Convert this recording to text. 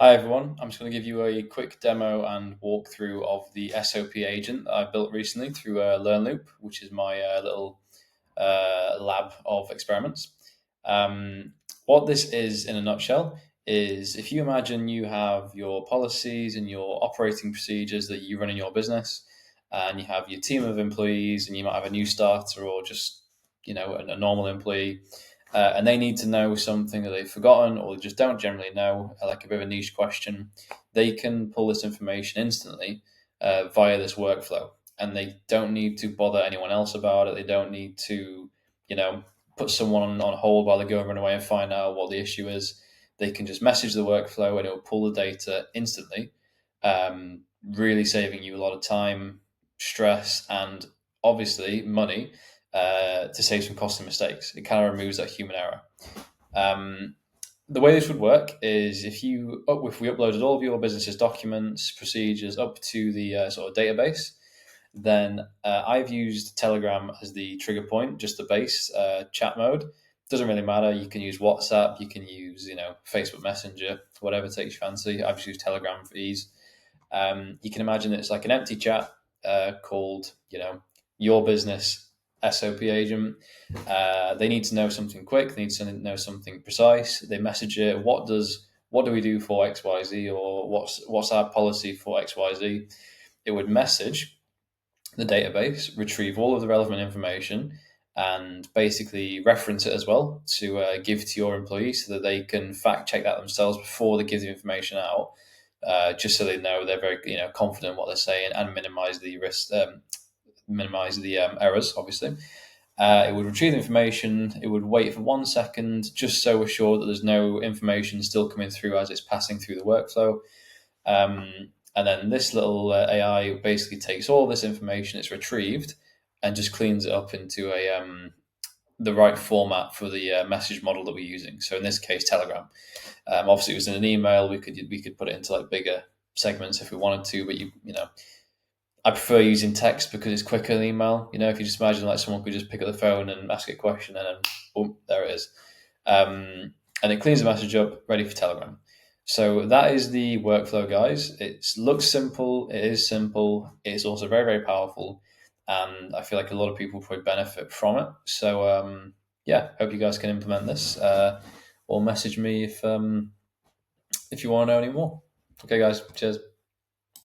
Hi everyone, I'm just going to give you a quick demo and walkthrough of the SOP agent that I built recently through LearnLoop, which is my little lab of experiments. What this is in a nutshell is if you imagine you have your policies and your operating procedures that you run in your business, and you have your team of employees, and you might have a new starter or just a normal employee, and they need to know something that they've forgotten or just don't generally know, like a bit of a niche question, they can pull this information instantly via this workflow. And they don't need to bother anyone else about it. They don't need to, you know, put someone on hold while they go and run away and find out what the issue is. They can just message the workflow and it will pull the data instantly, really saving you a lot of time, stress, and obviously money to save some costly mistakes. It kind of removes that human error. Um, the way this would work is if we uploaded all of your business's documents, procedures up to the sort of database, then I've used Telegram as the trigger point, just the base chat mode. Doesn't really matter. You can use WhatsApp, you can use Facebook Messenger, whatever takes your fancy. I've just used Telegram for ease. You can imagine it's like an empty chat called your business SOP agent. They need to know something quick. They need to know something precise. They message it. What do we do for XYZ, or what's our policy for XYZ? It would message the database, retrieve all of the relevant information, and basically reference it as well to give to your employees so that they can fact check that themselves before they give the information out, just so they know they're very confident in what they're saying and minimize the risk, minimize the errors. Obviously, it would retrieve the information. It would wait for 1 second, just so we're sure that there's no information still coming through as it's passing through the workflow. And then this little AI basically takes all this information it's retrieved and just cleans it up into the right format for the message model that we're using. So in this case, Telegram. Obviously, it was in an email. We could put it into like bigger segments if we wanted to, but I prefer using text because it's quicker than email. If you just imagine like someone could just pick up the phone and ask a question, and then boom, there it is. And it cleans the message up, ready for Telegram. So that is the workflow, guys. It looks simple. It is simple. It's also very, very powerful. And I feel like a lot of people probably benefit from it. So, yeah, hope you guys can implement this. Or message me if you want to know any more. Okay, guys. Cheers.